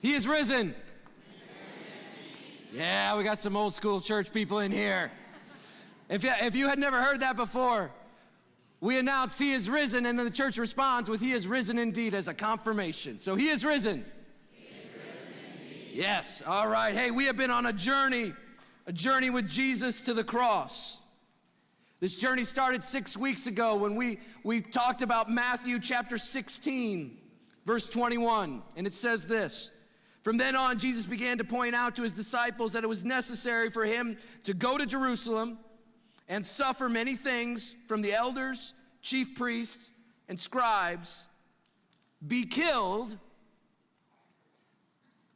He is risen. Yeah, we got some old school church people in here. If you had never heard that before, we announce he is risen, and then the church responds with he is risen indeed as a confirmation. So he is risen. He is risen indeed. Yes, all right. Hey, we have been on a journey with Jesus to the cross. This journey started 6 weeks ago when we talked about Matthew chapter 16, verse 21, and it says this. From then on, Jesus began to point out to his disciples that it was necessary for him to go to Jerusalem and suffer many things from the elders, chief priests, and scribes, be killed.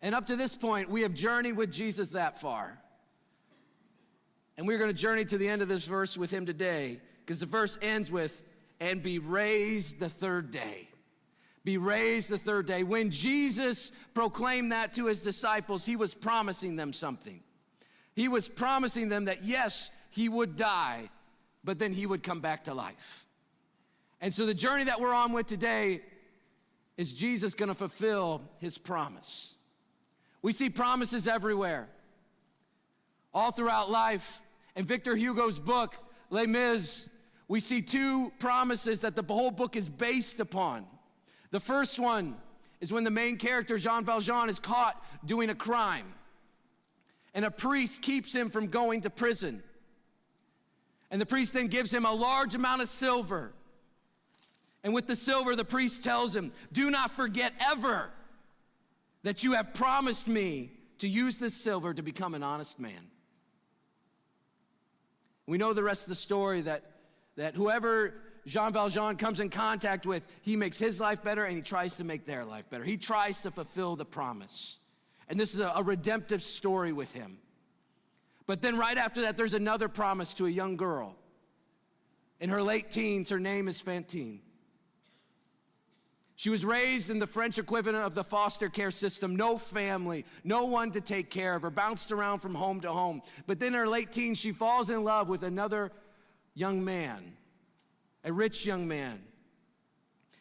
And up to this point, we have journeyed with Jesus that far. And we're going to journey to the end of this verse with him today, because the verse ends with, and be raised the third day. Be raised the third day. When Jesus proclaimed that to his disciples, he was promising them something. He was promising them that, yes, he would die, but then he would come back to life. And so the journey that we're on with today is Jesus going to fulfill his promise. We see promises everywhere, all throughout life. In Victor Hugo's book, Les Mis, we see two promises that the whole book is based upon. The first one is when the main character, Jean Valjean, is caught doing a crime, and a priest keeps him from going to prison. And the priest then gives him a large amount of silver. And with the silver, the priest tells him, do not forget ever that you have promised me to use this silver to become an honest man. We know the rest of the story, that whoever Jean Valjean comes in contact with, he makes his life better and he tries to make their life better. He tries to fulfill the promise. And this is a redemptive story with him. But then right after that, there's another promise to a young girl. In her late teens, her name is Fantine. She was raised in the French equivalent of the foster care system. No family, no one to take care of her, bounced around from home to home. But then in her late teens, she falls in love with another young man, a rich young man.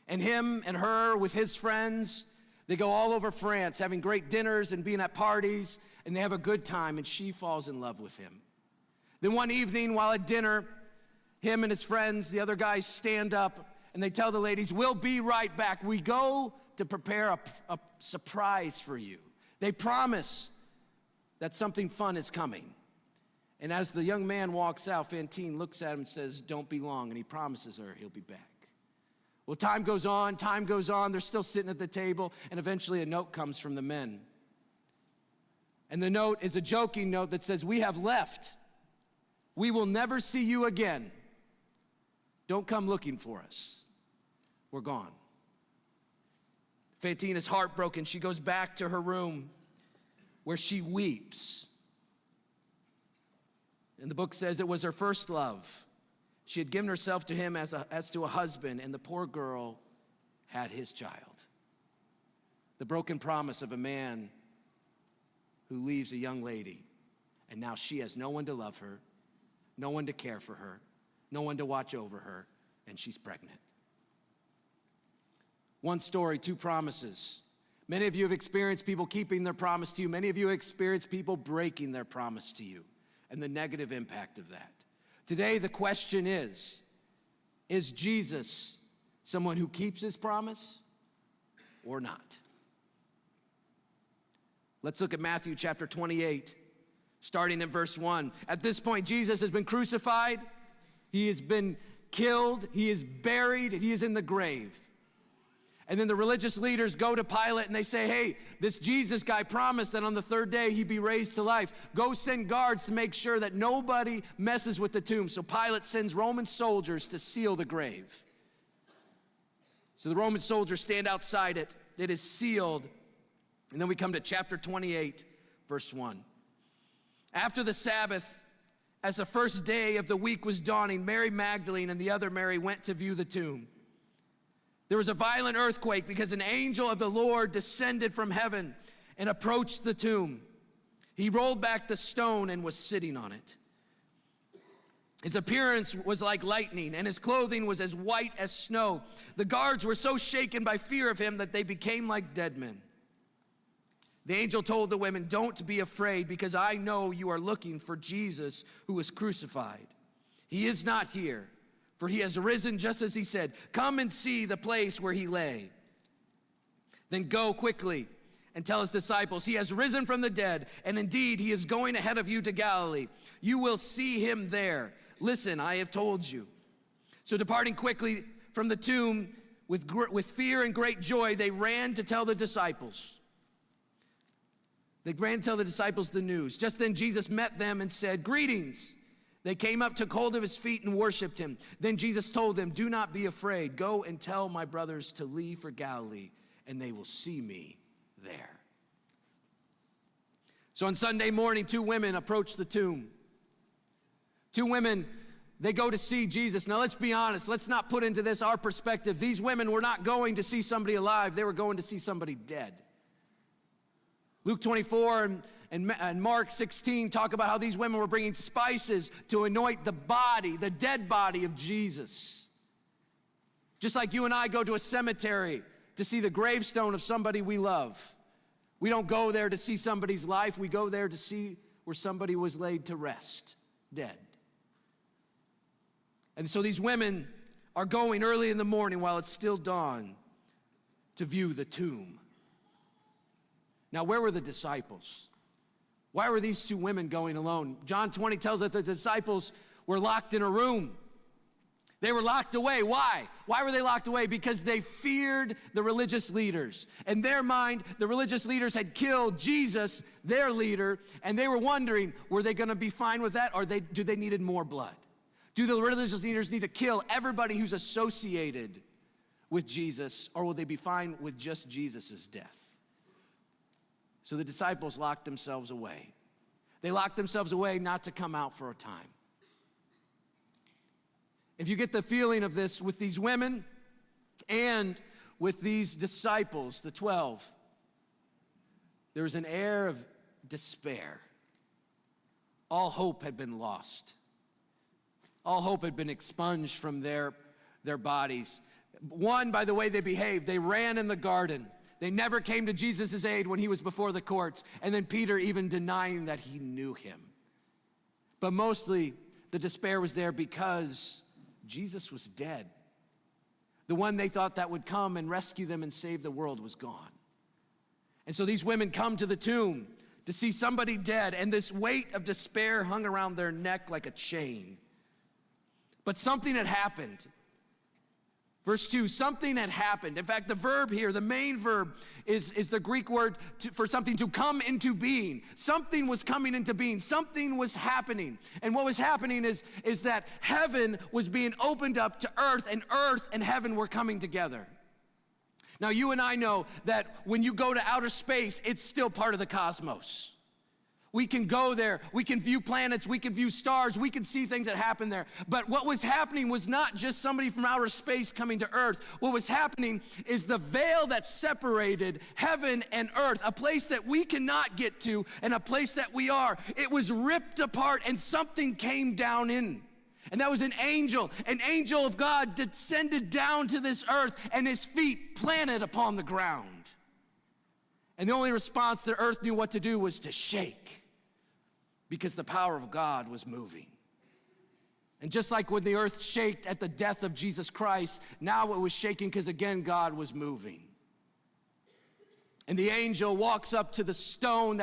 And him and her with his friends, they go all over France, having great dinners and being at parties, and they have a good time, and she falls in love with him. Then one evening while at dinner, him and his friends, the other guys, stand up, and they tell the ladies, we'll be right back. We go to prepare a surprise for you. They promise that something fun is coming. And as the young man walks out, Fantine looks at him and says, don't be long, and he promises her he'll be back. Well, time goes on, they're still sitting at the table, and eventually a note comes from the men. And the note is a joking note that says, we have left. We will never see you again. Don't come looking for us. We're gone. Fantine is heartbroken. She goes back to her room where she weeps. And the book says it was her first love. She had given herself to him as to a husband, and the poor girl had his child. The broken promise of a man who leaves a young lady, and now she has no one to love her, no one to care for her, no one to watch over her, and she's pregnant. One story, two promises. Many of you have experienced people keeping their promise to you. Many of you have experienced people breaking their promise to you, and the negative impact of that. Today, the question is Jesus someone who keeps his promise or not? Let's look at Matthew chapter 28, starting in verse 1. At this point, Jesus has been crucified. He has been killed. He is buried. He is in the grave. And then the religious leaders go to Pilate and they say, hey, this Jesus guy promised that on the third day he'd be raised to life. Go send guards to make sure that nobody messes with the tomb. So Pilate sends Roman soldiers to seal the grave. So the Roman soldiers stand outside it. It is sealed. And then we come to chapter 28, verse 1. After the Sabbath, as the first day of the week was dawning, Mary Magdalene and the other Mary went to view the tomb. There was a violent earthquake because an angel of the Lord descended from heaven and approached the tomb. He rolled back the stone and was sitting on it. His appearance was like lightning, and his clothing was as white as snow. The guards were so shaken by fear of him that they became like dead men. The angel told the women, "Don't be afraid, because I know you are looking for Jesus who was crucified. He is not here, for he has risen just as he said. Come and see the place where he lay. Then go quickly and tell his disciples, he has risen from the dead, and indeed he is going ahead of you to Galilee. You will see him there. Listen, I have told you." So departing quickly from the tomb with fear and great joy, they ran to tell the disciples. They ran to tell the disciples the news. Just then Jesus met them and said, "Greetings." They came up, took hold of his feet, and worshiped him. Then Jesus told them, "Do not be afraid. Go and tell my brothers to leave for Galilee, and they will see me there." So on Sunday morning, two women approached the tomb. Two women, they go to see Jesus. Now let's be honest, let's not put into this our perspective. These women were not going to see somebody alive, they were going to see somebody dead. Luke 24 and Mark 16 talk about how these women were bringing spices to anoint the body, the dead body of Jesus. Just like you and I go to a cemetery to see the gravestone of somebody we love. We don't go there to see somebody's life, we go there to see where somebody was laid to rest, dead. And so these women are going early in the morning while it's still dawn to view the tomb. Now, where were the disciples? Why were these two women going alone? John 20 tells us that the disciples were locked in a room. They were locked away. Why? Why were they locked away? Because they feared the religious leaders. In their mind, the religious leaders had killed Jesus, their leader, and they were wondering, were they going to be fine with that, or do they needed more blood? Do the religious leaders need to kill everybody who's associated with Jesus, or will they be fine with just Jesus' death? So the disciples locked themselves away. They locked themselves away not to come out for a time. If you get the feeling of this with these women and with these disciples, the 12, there was an air of despair. All hope had been lost. All hope had been expunged from their bodies. One, by the way they behaved, they ran in the garden. They never came to Jesus' aid when he was before the courts. And then Peter even denying that he knew him. But mostly the despair was there because Jesus was dead. The one they thought that would come and rescue them and save the world was gone. And so these women come to the tomb to see somebody dead, and this weight of despair hung around their neck like a chain. But something had happened. Verse 2, something had happened. In fact, the verb here, the main verb, is the Greek word for something to come into being. Something was coming into being. Something was happening. And what was happening is that heaven was being opened up to earth and heaven were coming together. Now, you and I know that when you go to outer space, it's still part of the cosmos. We can go there, we can view planets, we can view stars, we can see things that happen there. But what was happening was not just somebody from outer space coming to earth. What was happening is the veil that separated heaven and earth, a place that we cannot get to and a place that we are, it was ripped apart and something came down in. And that was an angel of God descended down to this earth and his feet planted upon the ground. And the only response the earth knew what to do was to shake, because the power of God was moving. And just like when the earth shaked at the death of Jesus Christ, now it was shaking because again, God was moving. And the angel walks up to the stone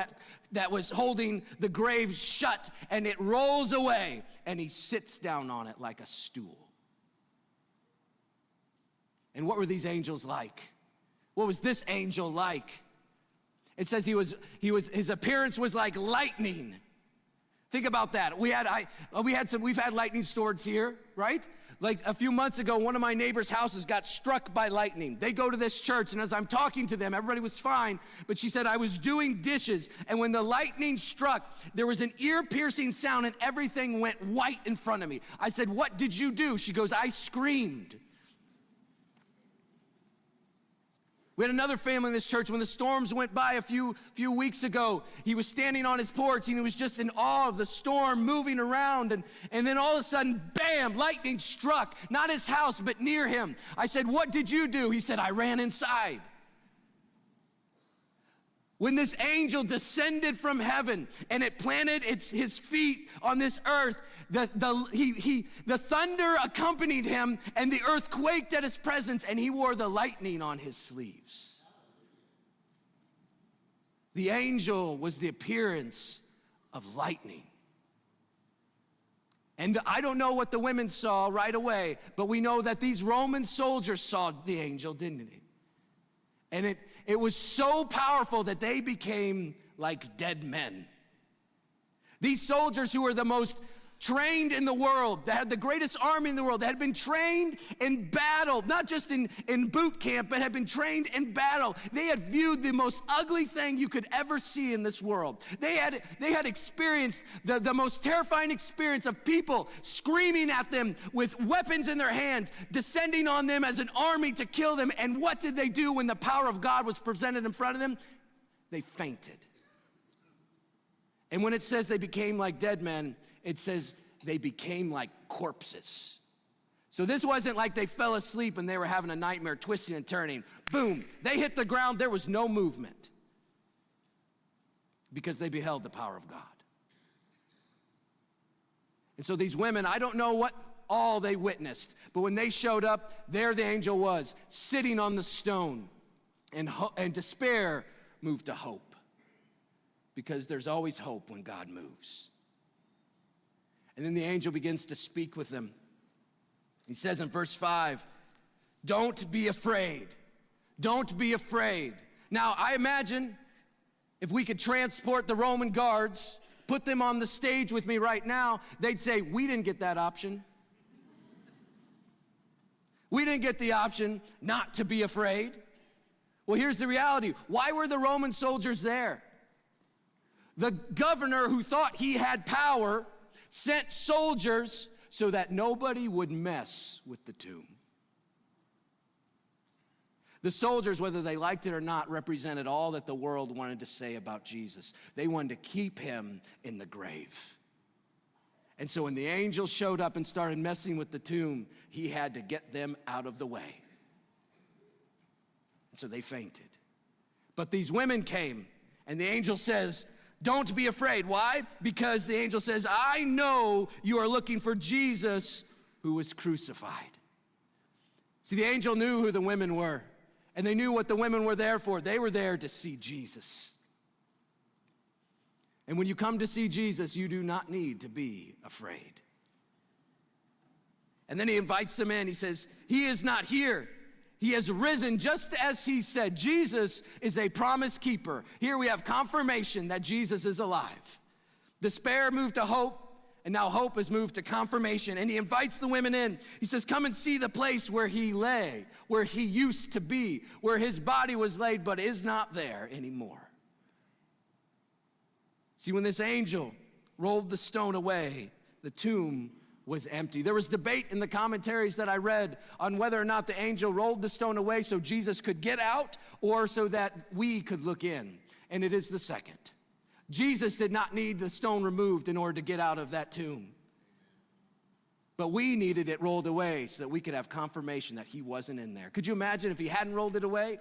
that was holding the grave shut, and it rolls away, and he sits down on it like a stool. And what were these angels like? What was this angel like? It says his appearance was like lightning. Think about that. We've had lightning storms here, right? Like a few months ago, one of my neighbor's houses got struck by lightning. They go to this church, and as I'm talking to them, everybody was fine, but she said, I was doing dishes, and when the lightning struck, there was an ear-piercing sound, and everything went white in front of me. I said, what did you do? She goes, I screamed. We had another family in this church when the storms went by a few weeks ago. He was standing on his porch and he was just in awe of the storm moving around. And then all of a sudden, bam, lightning struck, not his house, but near him. I said, what did you do? He said, I ran inside. When this angel descended from heaven and it planted his feet on this earth, the thunder accompanied him and the earth quaked at his presence, and he wore the lightning on his sleeves. The angel was the appearance of lightning. And I don't know what the women saw right away, but we know that these Roman soldiers saw the angel, didn't they? And it was so powerful that they became like dead men. These soldiers who were the most trained in the world, that had the greatest army in the world, that had been trained in battle, not just in boot camp, but had been trained in battle. They had viewed the most ugly thing you could ever see in this world. They had experienced the most terrifying experience of people screaming at them with weapons in their hand, descending on them as an army to kill them. And what did they do when the power of God was presented in front of them? They fainted. And when it says they became like dead men, it says they became like corpses. So this wasn't like they fell asleep and they were having a nightmare, twisting and turning. Boom, they hit the ground, there was no movement because they beheld the power of God. And so these women, I don't know what all they witnessed, but when they showed up, there the angel was, sitting on the stone, and despair moved to hope, because there's always hope when God moves. And then the angel begins to speak with them. He says in verse 5, don't be afraid. Don't be afraid. Now, I imagine if we could transport the Roman guards, put them on the stage with me right now, they'd say, we didn't get that option. We didn't get the option not to be afraid. Well, here's the reality. Why were the Roman soldiers there? The governor, who thought he had power, sent soldiers so that nobody would mess with the tomb. The soldiers, whether they liked it or not, represented all that the world wanted to say about Jesus. They wanted to keep him in the grave. And so when the angel showed up and started messing with the tomb, he had to get them out of the way. And so they fainted. But these women came, and the angel says, don't be afraid. Why? Because the angel says, I know you are looking for Jesus who was crucified. See, the angel knew who the women were, and they knew what the women were there for. They were there to see Jesus. And when you come to see Jesus, you do not need to be afraid. And then he invites them in. He says, he is not here. He has risen just as he said. Jesus is a promise keeper. Here we have confirmation that Jesus is alive. Despair moved to hope, and now hope has moved to confirmation. And he invites the women in. He says, come and see the place where he lay, where he used to be, where his body was laid, but is not there anymore. See, when this angel rolled the stone away, the tomb was empty. There was debate in the commentaries that I read on whether or not the angel rolled the stone away so Jesus could get out or so that we could look in. And it is the second. Jesus did not need the stone removed in order to get out of that tomb. But we needed it rolled away so that we could have confirmation that he wasn't in there. Could you imagine if he hadn't rolled it away?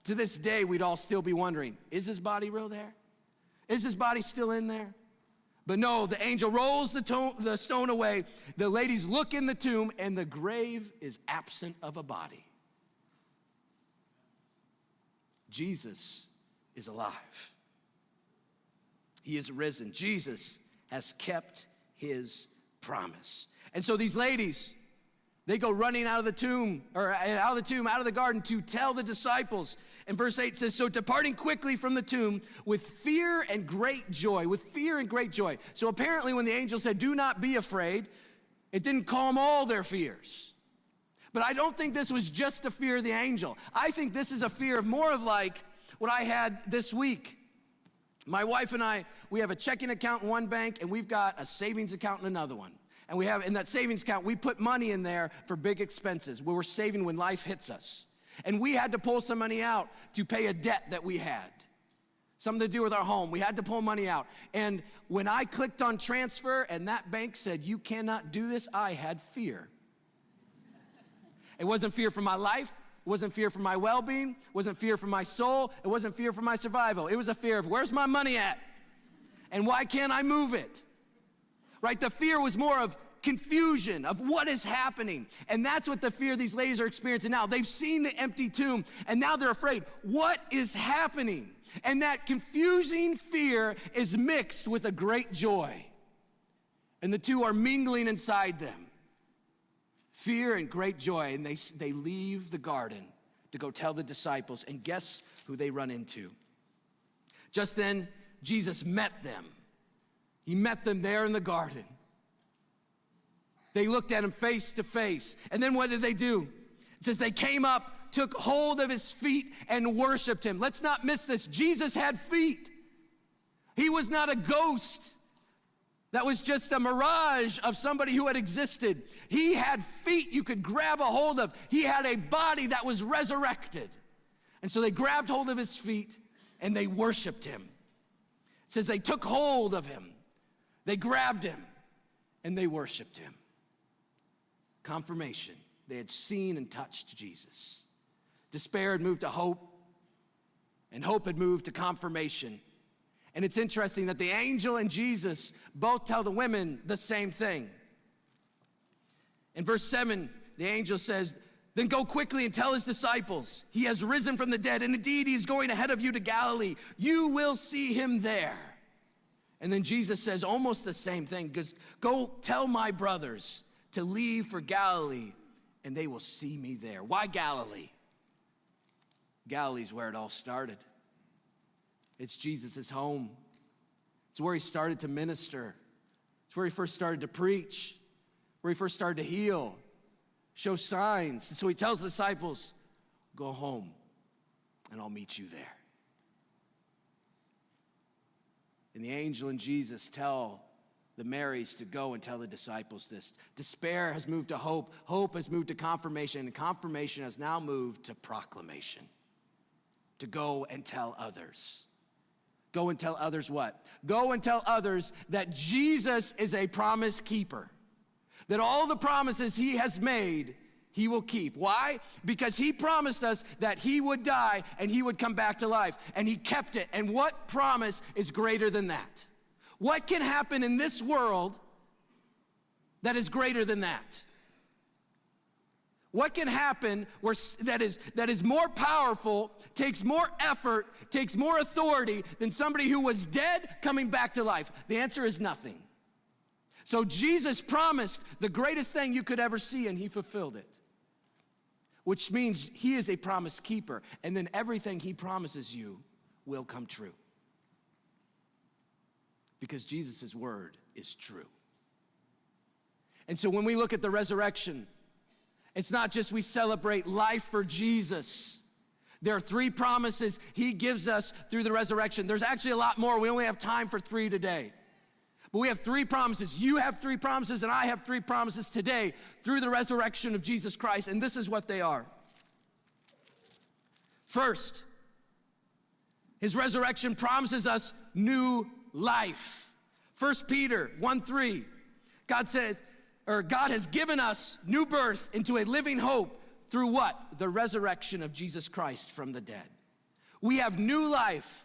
To this day, we'd all still be wondering, is his body real there? Is his body still in there? But no, the angel rolls the stone away. The ladies look in the tomb, and the grave is absent of a body. Jesus is alive. He is risen. Jesus has kept his promise. And so these ladies, they go running out of the tomb, out of the garden to tell the disciples. And verse 8 says, so departing quickly from the tomb with fear and great joy, So apparently when the angel said, do not be afraid, it didn't calm all their fears. But I don't think this was just the fear of the angel. I think this is a fear of more of like what I had this week. My wife and I, we have a checking account in one bank, and we've got a savings account in another one. And we have, in that savings account, we put money in there for big expenses, where we're saving when life hits us. And we had to pull some money out to pay a debt that we had. Something to do with our home. We had to pull money out. And when I clicked on transfer and that bank said, you cannot do this, I had fear. It wasn't fear for my life. It wasn't fear for my well-being. It wasn't fear for my soul. It wasn't fear for my survival. It was a fear of where's my money at? And why can't I move it? Right? The fear was more of confusion of what is happening. And that's what the fear these ladies are experiencing now. They've seen the empty tomb and now they're afraid. What is happening? And that confusing fear is mixed with a great joy. And the two are mingling inside them. Fear and great joy. And they leave the garden to go tell the disciples. And guess who they run into? Just then, Jesus met them. He met them there in the garden. They looked at him face to face. And then what did they do? It says they came up, took hold of his feet, and worshiped him. Let's not miss this. Jesus had feet. He was not a ghost that was just a mirage of somebody who had existed. He had feet you could grab a hold of. He had a body that was resurrected. And so they grabbed hold of his feet and they worshiped him. It says they took hold of him. They grabbed him and they worshiped him. Confirmation. They had seen and touched Jesus. Despair had moved to hope, and hope had moved to confirmation. And it's interesting that the angel and Jesus both tell the women the same thing. In verse 7, the angel says, then go quickly and tell his disciples, he has risen from the dead, and indeed he is going ahead of you to Galilee. You will see him there. And then Jesus says almost the same thing, because go tell my brothers to leave for Galilee, and they will see me there. Why Galilee? Galilee's where it all started. It's Jesus' home. It's where he started to minister. It's where he first started to preach, where he first started to heal, show signs. And so he tells the disciples, go home and I'll meet you there. And the angel and Jesus tell the Marys to go and tell the disciples this. Despair has moved to hope. Hope has moved to confirmation. And confirmation has now moved to proclamation. To go and tell others. Go and tell others what? Go and tell others that Jesus is a promise keeper. That all the promises he has made, he will keep. Why? Because he promised us that he would die and he would come back to life. And he kept it. And what promise is greater than that? What can happen in this world that is greater than that? What can happen that is more powerful, takes more effort, takes more authority than somebody who was dead coming back to life? The answer is nothing. So Jesus promised the greatest thing you could ever see, and he fulfilled it. Which means he is a promise keeper, and then everything he promises you will come true. Because Jesus' word is true. And so when we look at the resurrection, it's not just we celebrate life for Jesus. There are 3 promises he gives us through the resurrection. There's actually a lot more. We only have time for 3 today. But we have 3 promises. You have 3 promises, and I have 3 promises today through the resurrection of Jesus Christ. And this is what they are. First, his resurrection promises us new life. 1 Peter 1:3, God has given us new birth into a living hope through what? The resurrection of Jesus Christ from the dead. We have new life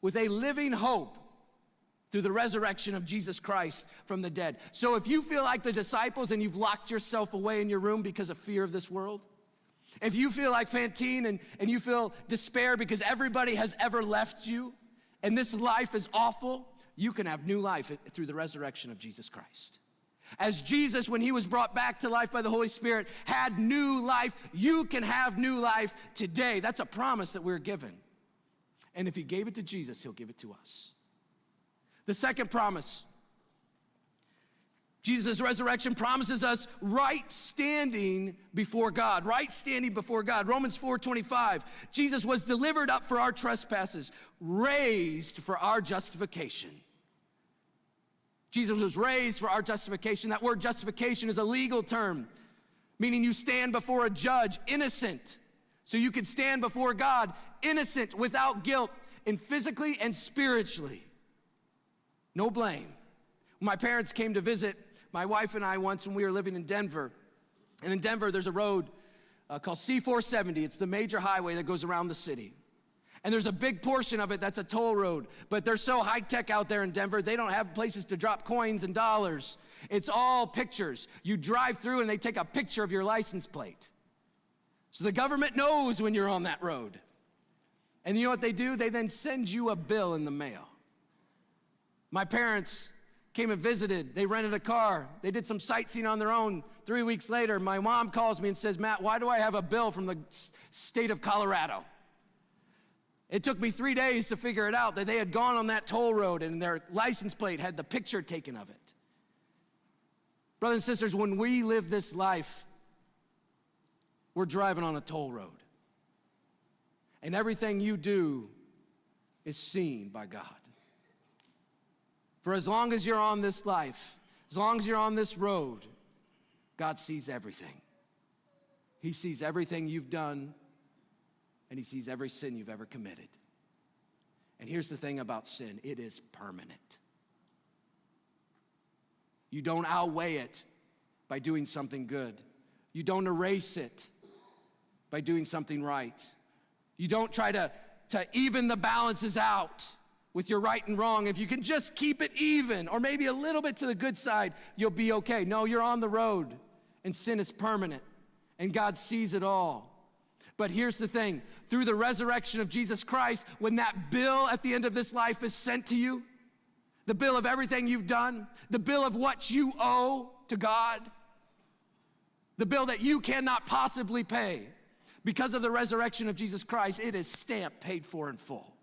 with a living hope through the resurrection of Jesus Christ from the dead. So if you feel like the disciples and you've locked yourself away in your room because of fear of this world, if you feel like Fantine and you feel despair because everybody has ever left you and this life is awful, you can have new life through the resurrection of Jesus Christ. As Jesus, when he was brought back to life by the Holy Spirit, had new life, you can have new life today. That's a promise that we're given. And if he gave it to Jesus, he'll give it to us. The second promise, Jesus' resurrection promises us right standing before God. Right standing before God. Romans 4:25, Jesus was delivered up for our trespasses, raised for our justification. Jesus was raised for our justification. That word justification is a legal term, meaning you stand before a judge innocent. So you can stand before God innocent, without guilt, and physically and spiritually. No blame. When my parents came to visit my wife and I once when we were living in Denver, and in Denver there's a road called C-470. It's the major highway that goes around the city. And there's a big portion of it that's a toll road, but they're so high-tech out there in Denver, they don't have places to drop coins and dollars. It's all pictures. You drive through and they take a picture of your license plate. So the government knows when you're on that road. And you know what they do? They then send you a bill in the mail. My parents came and visited. They rented a car. They did some sightseeing on their own. 3 weeks later, my mom calls me and says, Matt, why do I have a bill from the state of Colorado? It took me 3 days to figure it out, that they had gone on that toll road and their license plate had the picture taken of it. Brothers and sisters, when we live this life, we're driving on a toll road. And everything you do is seen by God. For as long as you're on this life, as long as you're on this road, God sees everything. He sees everything you've done, and he sees every sin you've ever committed. And here's the thing about sin, it is permanent. You don't outweigh it by doing something good. You don't erase it by doing something right. You don't try to even the balances out with your right and wrong. If you can just keep it even, or maybe a little bit to the good side, you'll be okay. No, you're on the road, and sin is permanent, and God sees it all. But here's the thing, through the resurrection of Jesus Christ, when that bill at the end of this life is sent to you, the bill of everything you've done, the bill of what you owe to God, the bill that you cannot possibly pay, because of the resurrection of Jesus Christ, it is stamped, paid for in full.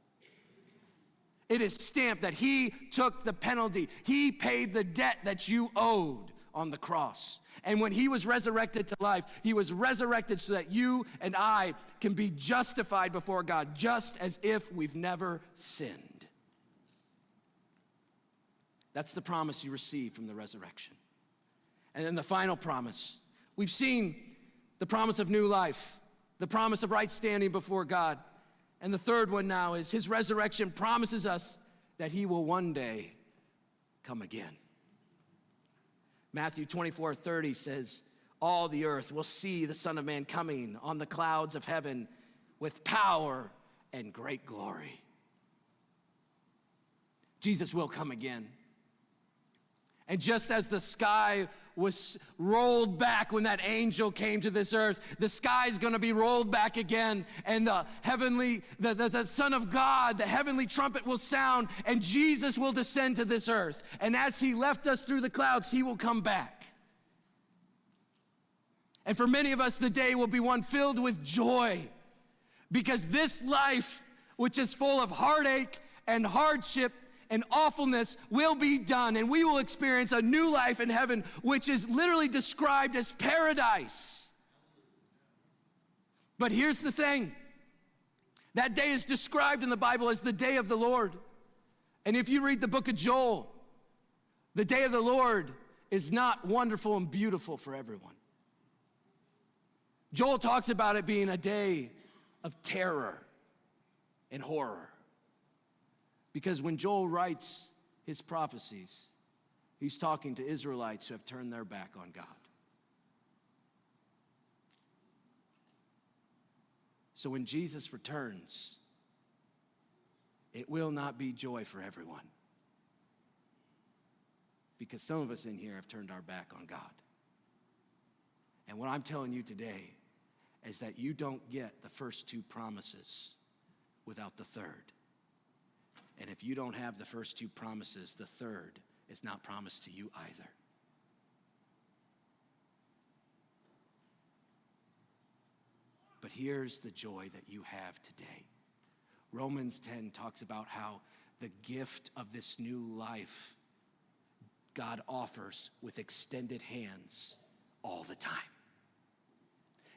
It is stamped that he took the penalty. He paid the debt that you owed on the cross. And when he was resurrected to life, he was resurrected so that you and I can be justified before God, just as if we've never sinned. That's the promise you receive from the resurrection. And then the final promise. We've seen the promise of new life, the promise of right standing before God. And the third one now is his resurrection promises us that he will one day come again. Matthew 24:30 says, all the earth will see the Son of Man coming on the clouds of heaven with power and great glory. Jesus will come again. And just as the sky was rolled back when that angel came to this earth, the sky is going to be rolled back again, and the Son of God, the heavenly trumpet will sound, and Jesus will descend to this earth. And as he left us through the clouds, he will come back. And for many of us, the day will be one filled with joy, because this life, which is full of heartache and hardship and awfulness, will be done, and we will experience a new life in heaven, which is literally described as paradise. But here's the thing. That day is described in the Bible as the day of the Lord. And if you read the book of Joel, the day of the Lord is not wonderful and beautiful for everyone. Joel talks about it being a day of terror and horror. Because when Joel writes his prophecies, he's talking to Israelites who have turned their back on God. So when Jesus returns, it will not be joy for everyone. Because some of us in here have turned our back on God. And what I'm telling you today is that you don't get the first two promises without the third. And if you don't have the first two promises, the third is not promised to you either. But here's the joy that you have today. Romans 10 talks about how the gift of this new life God offers with extended hands all the time.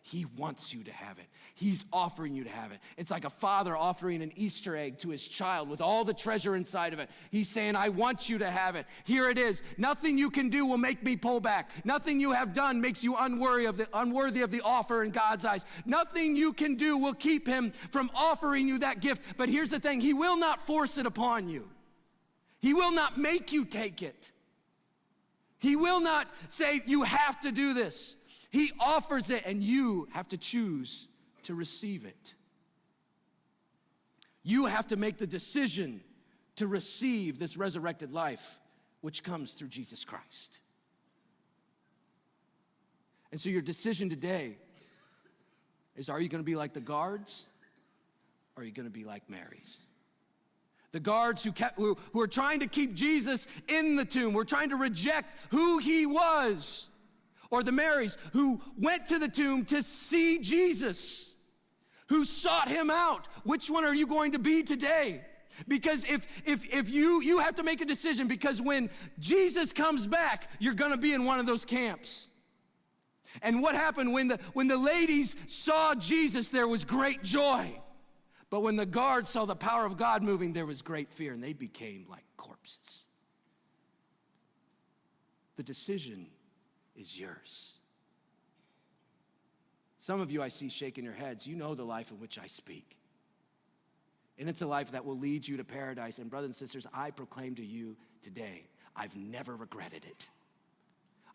He wants you to have it. He's offering you to have it. It's like a father offering an Easter egg to his child with all the treasure inside of it. He's saying, I want you to have it. Here it is. Nothing you can do will make me pull back. Nothing you have done makes you unworthy of the offer in God's eyes. Nothing you can do will keep him from offering you that gift. But here's the thing. He will not force it upon you. He will not make you take it. He will not say, you have to do this. He offers it, and you have to choose to receive it. You have to make the decision to receive this resurrected life, which comes through Jesus Christ. And so your decision today is, are you going to be like the guards, or are you going to be like Mary's? The guards who are trying to keep Jesus in the tomb, were trying to reject who he was. Or the Marys who went to the tomb to see Jesus, who sought him out. Which one are you going to be today? Because if you have to make a decision, because when Jesus comes back, you're gonna be in one of those camps. And what happened when the ladies saw Jesus, there was great joy. But when the guards saw the power of God moving, there was great fear, and they became like corpses. The decision is yours. Some of you I see shaking your heads. You know the life in which I speak. And it's a life that will lead you to paradise. And brothers and sisters, I proclaim to you today, I've never regretted it.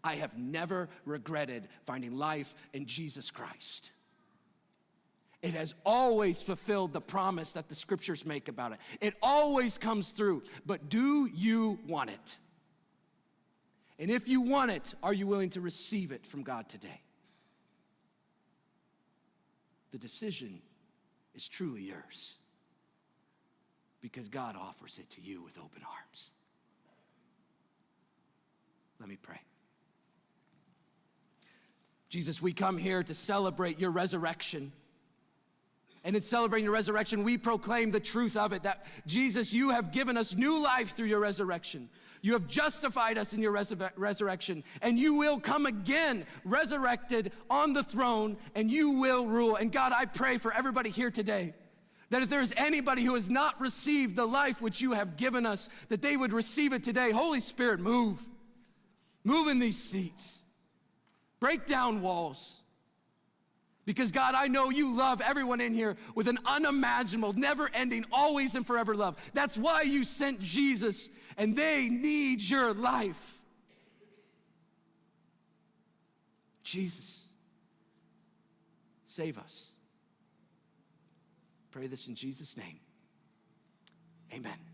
I have never regretted finding life in Jesus Christ. It has always fulfilled the promise that the scriptures make about it. It always comes through. But do you want it? And if you want it, are you willing to receive it from God today? The decision is truly yours, because God offers it to you with open arms. Let me pray. Jesus, we come here to celebrate your resurrection. And in celebrating your resurrection, we proclaim the truth of it, that Jesus, you have given us new life through your resurrection. You have justified us in your resurrection, and you will come again resurrected on the throne, and you will rule. And God, I pray for everybody here today, that if there is anybody who has not received the life which you have given us, that they would receive it today. Holy Spirit, move. Move in these seats. Break down walls. Because God, I know you love everyone in here with an unimaginable, never-ending, always and forever love. That's why you sent Jesus, and they need your life. Jesus, save us. Pray this in Jesus' name. Amen.